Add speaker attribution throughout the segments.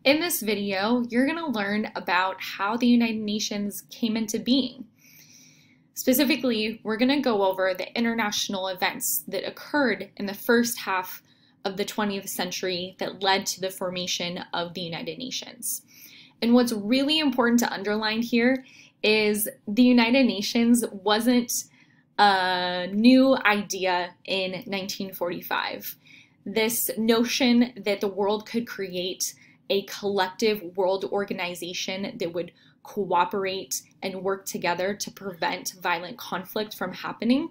Speaker 1: In this video, you're going to learn about how the United Nations came into being. Specifically, we're going to go over the international events that occurred in the first half of the 20th century that led to the formation of the United Nations. And what's really important to underline here is the United Nations wasn't a new idea in 1945. This notion that the world could create a collective world organization that would cooperate and work together to prevent violent conflict from happening,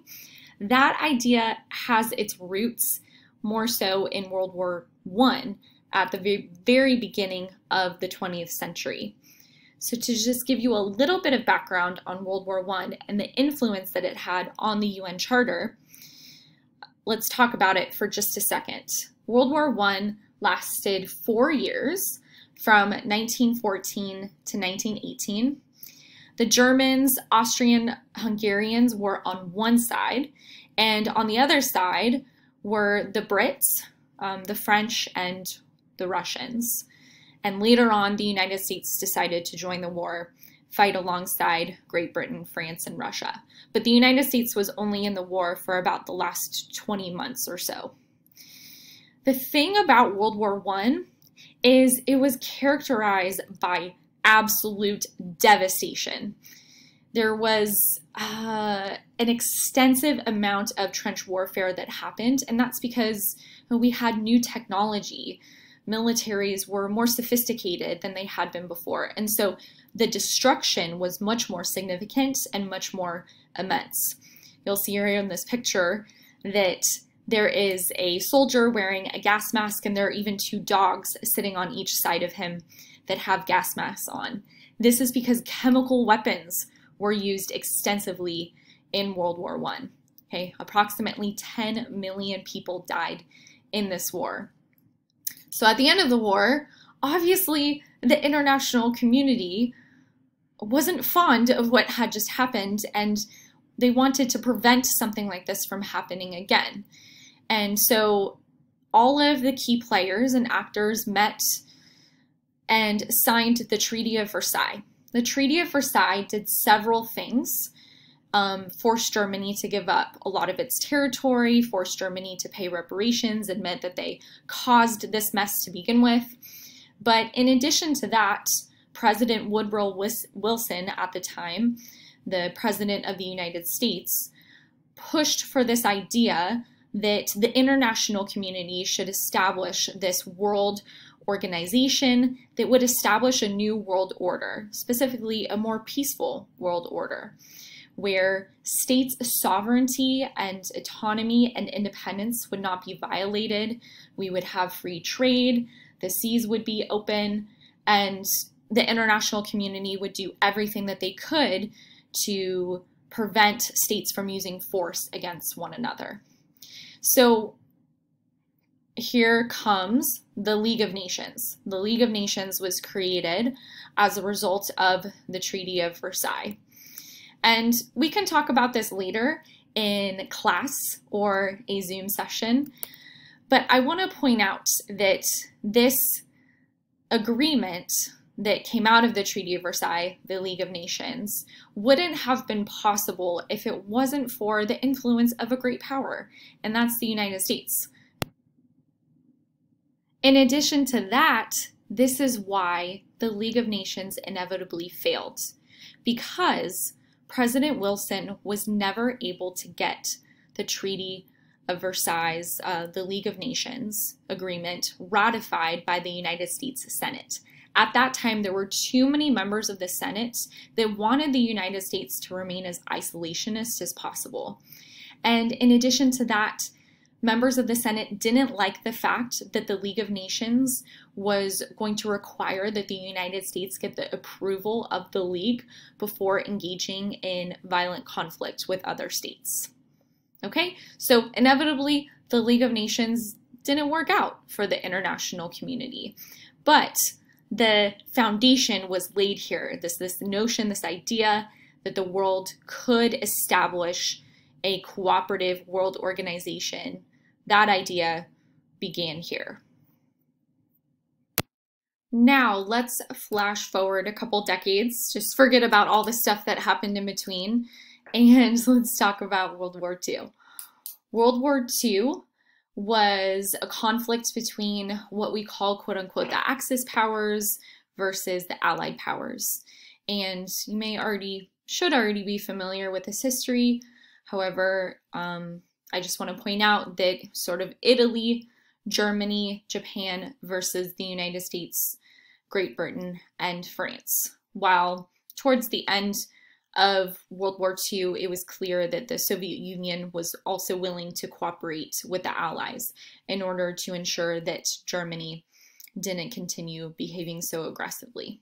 Speaker 1: that idea has its roots more so in World War I at the very beginning of the 20th century. So to just give you a little bit of background on World War I and the influence that it had on the UN Charter, let's talk about it for just a second. World War I lasted 4 years, from 1914 to 1918. The Germans, Austrian-Hungarians were on one side, and on the other side were the Brits, the French, and the Russians. And later on, the United States decided to join the war, fight alongside Great Britain, France, and Russia. But the United States was only in the war for about the last 20 months or so. The thing about World War I is it was characterized by absolute devastation. There was an extensive amount of trench warfare that happened, and that's because we had new technology. Militaries were more sophisticated than they had been before, and so the destruction was much more significant and much more immense. You'll see here in this picture that there is a soldier wearing a gas mask, and there are even 2 dogs sitting on each side of him that have gas masks on. This is because chemical weapons were used extensively in World War I. Okay, approximately 10 million people died in this war. So at the end of the war, obviously the international community wasn't fond of what had just happened, and they wanted to prevent something like this from happening again. And so all of the key players and actors met and signed the Treaty of Versailles. The Treaty of Versailles did several things. Forced Germany to give up a lot of its territory, forced Germany to pay reparations, admit that they caused this mess to begin with. But in addition to that, President Woodrow Wilson at the time, the President of the United States, pushed for this idea that the international community should establish this world organization that would establish a new world order, specifically a more peaceful world order, where states' sovereignty and autonomy and independence would not be violated. We would have free trade, the seas would be open, and the international community would do everything that they could to prevent states from using force against one another. So here comes the League of Nations. The League of Nations was created as a result of the Treaty of Versailles. And we can talk about this later in class or a Zoom session, but I want to point out that this agreement that came out of the Treaty of Versailles, the League of Nations, wouldn't have been possible if it wasn't for the influence of a great power, and that's the United States. In addition to that, this is why the League of Nations inevitably failed, because President Wilson was never able to get the Treaty of Versailles, the League of Nations agreement, ratified by the United States Senate. At that time, there were too many members of the Senate that wanted the United States to remain as isolationist as possible. And in addition to that, members of the Senate didn't like the fact that the League of Nations was going to require that the United States get the approval of the League before engaging in violent conflict with other states. Okay, so inevitably, the League of Nations didn't work out for the international community. But the foundation was laid here, this notion, this idea that the world could establish a cooperative world organization. That idea began here. Now, let's flash forward a couple decades. Just forget about all the stuff that happened in between, and let's talk about World War II. World War II was a conflict between what we call, quote unquote, the Axis powers versus the Allied powers. And you should already be familiar with this history. However, I just want to point out that sort of Italy, Germany, Japan versus the United States, Great Britain, and France. While towards the end of World War II, it was clear that the Soviet Union was also willing to cooperate with the Allies in order to ensure that Germany didn't continue behaving so aggressively.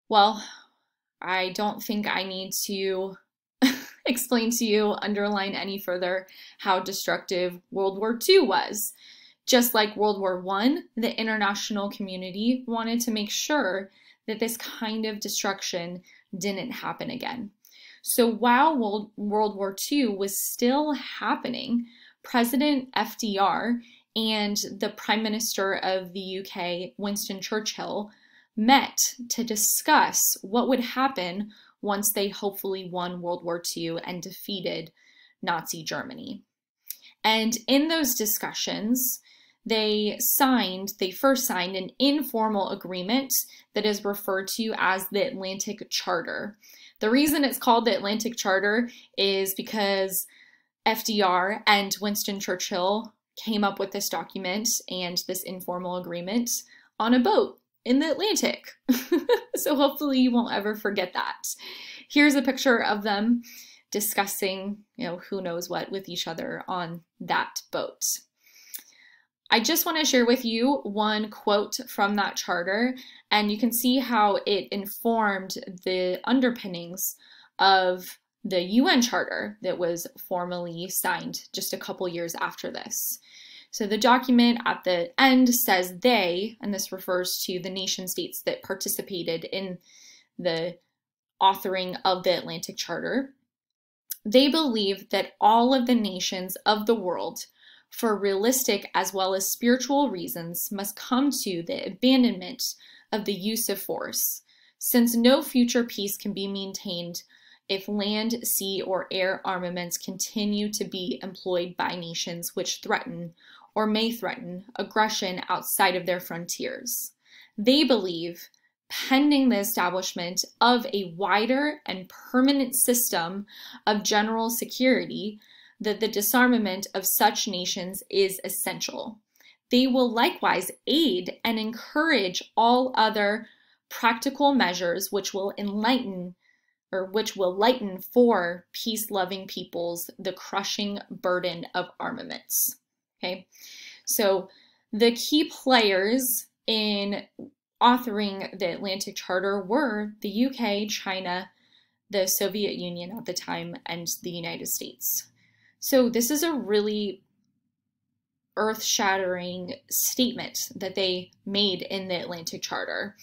Speaker 1: Well, I don't think I need to explain to you, underline any further, how destructive World War II was. Just like World War I, the international community wanted to make sure that this kind of destruction didn't happen again. So while World War II was still happening, President FDR and the Prime Minister of the UK, Winston Churchill, met to discuss what would happen once they hopefully won World War II and defeated Nazi Germany. And in those discussions, they first signed an informal agreement that is referred to as the Atlantic Charter. The reason it's called the Atlantic Charter is because FDR and Winston Churchill came up with this document and this informal agreement on a boat in the Atlantic. So hopefully you won't ever forget that. Here's a picture of them discussing, who knows what with each other on that boat. I just want to share with you one quote from that charter, and you can see how it informed the underpinnings of the UN Charter that was formally signed just a couple years after this. So the document at the end says they, and this refers to the nation states that participated in the authoring of the Atlantic Charter, they believe that all of the nations of the world, for realistic as well as spiritual reasons, must come to the abandonment of the use of force, since no future peace can be maintained if land, sea, or air armaments continue to be employed by nations which threaten or may threaten aggression outside of their frontiers. They believe, pending the establishment of a wider and permanent system of general security, that the disarmament of such nations is essential. They will likewise aid and encourage all other practical measures which will lighten for peace-loving peoples the crushing burden of armaments. Okay, so the key players in authoring the Atlantic Charter were the UK, China, the Soviet Union at the time, and the United States. So this is a really earth-shattering statement that they made in the Atlantic Charter.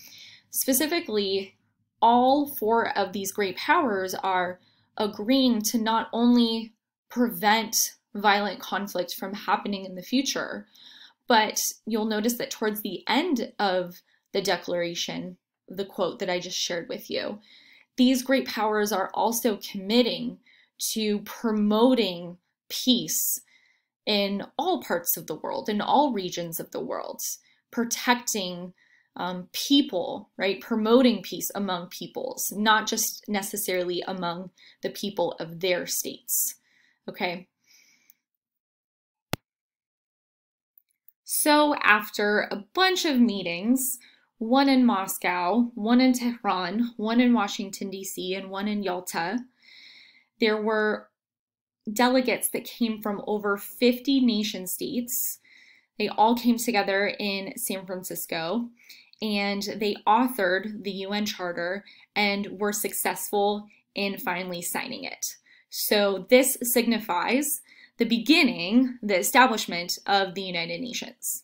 Speaker 1: Specifically, all four of these great powers are agreeing to not only prevent violent conflict from happening in the future, but you'll notice that towards the end of the declaration, the quote that I just shared with you, these great powers are also committing to promoting peace in all parts of the world, in all regions of the world, protecting people, right? Promoting peace among peoples, not just necessarily among the people of their states, okay? So after a bunch of meetings, one in Moscow, one in Tehran, one in Washington, D.C., and one in Yalta, there were delegates that came from over 50 nation states. They all came together in San Francisco, and they authored the UN Charter and were successful in finally signing it. So this signifies the beginning, the establishment of the United Nations.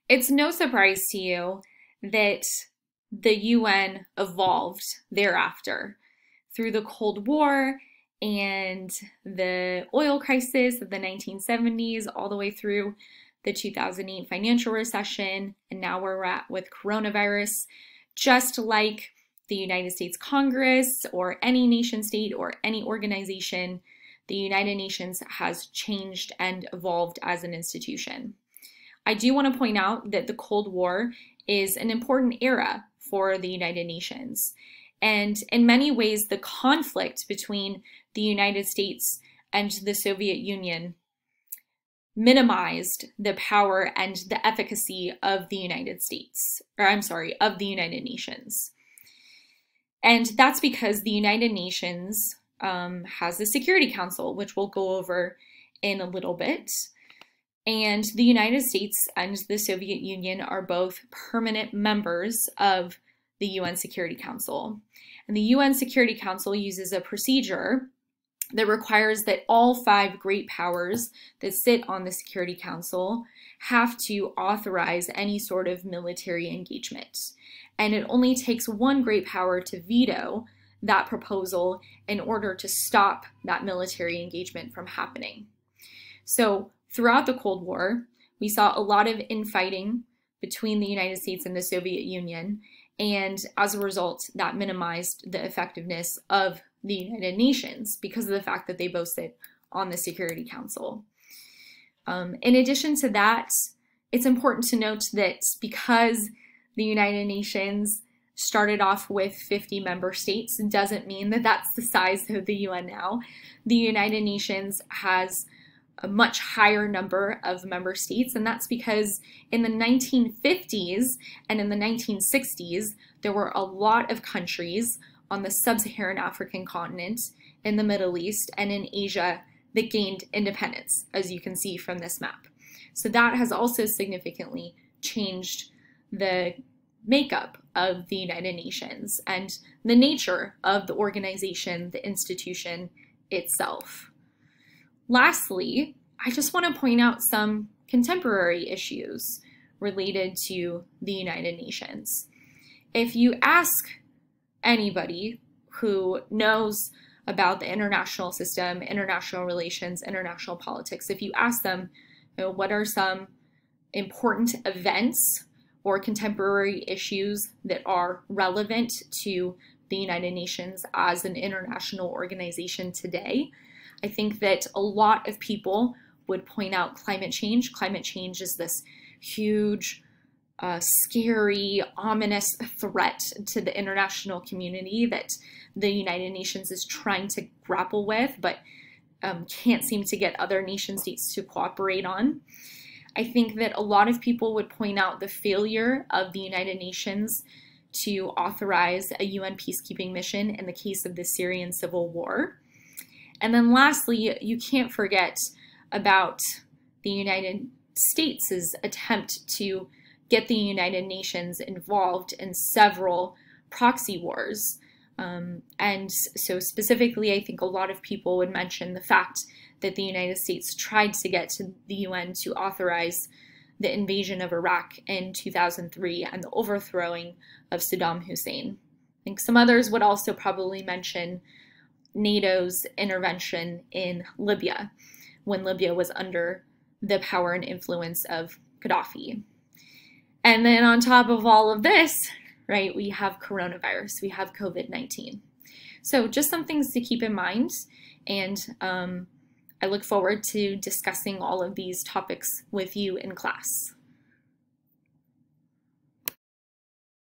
Speaker 1: It's no surprise to you that the UN evolved thereafter through the Cold War and the oil crisis of the 1970s all the way through the 2008 financial recession, and now we're at with coronavirus. Just like the United States Congress or any nation state or any organization, the United Nations has changed and evolved as an institution. I do want to point out that the Cold War is an important era for the United Nations. And in many ways, the conflict between the United States and the Soviet Union minimized the power and the efficacy of the United States, of the United Nations. And that's because the United Nations has the Security Council, which we'll go over in a little bit. And the United States and the Soviet Union are both permanent members of the UN Security Council. And the UN Security Council uses a procedure that requires that all 5 great powers that sit on the Security Council have to authorize any sort of military engagement. And it only takes one great power to veto that proposal in order to stop that military engagement from happening. So throughout the Cold War, we saw a lot of infighting between the United States and the Soviet Union, and as a result, that minimized the effectiveness of the United Nations because of the fact that they both sit on the Security Council. In addition to that, it's important to note that because the United Nations started off with 50 member states, doesn't mean that that's the size of the UN now. The United Nations has a much higher number of member states, and that's because in the 1950s and in the 1960s, there were a lot of countries on the sub-Saharan African continent, in the Middle East, and in Asia that gained independence, as you can see from this map. So that has also significantly changed the makeup of the United Nations and the nature of the organization, the institution itself. Lastly, I just want to point out some contemporary issues related to the United Nations. If you ask anybody who knows about the international system, international relations, international politics, if you ask them, what are some important events or contemporary issues that are relevant to the United Nations as an international organization today, I think that a lot of people would point out climate change. Climate change is this huge, scary, ominous threat to the international community that the United Nations is trying to grapple with, but can't seem to get other nation states to cooperate on. I think that a lot of people would point out the failure of the United Nations to authorize a UN peacekeeping mission in the case of the Syrian civil war. And then lastly, you can't forget about the United States' attempt to get the United Nations involved in several proxy wars. And so specifically, I think a lot of people would mention the fact that the United States tried to get to the UN to authorize the invasion of Iraq in 2003 and the overthrowing of Saddam Hussein. I think some others would also probably mention NATO's intervention in Libya when Libya was under the power and influence of Gaddafi. And then on top of all of this, right, we have coronavirus, we have COVID-19. So just some things to keep in mind, and I look forward to discussing all of these topics with you in class.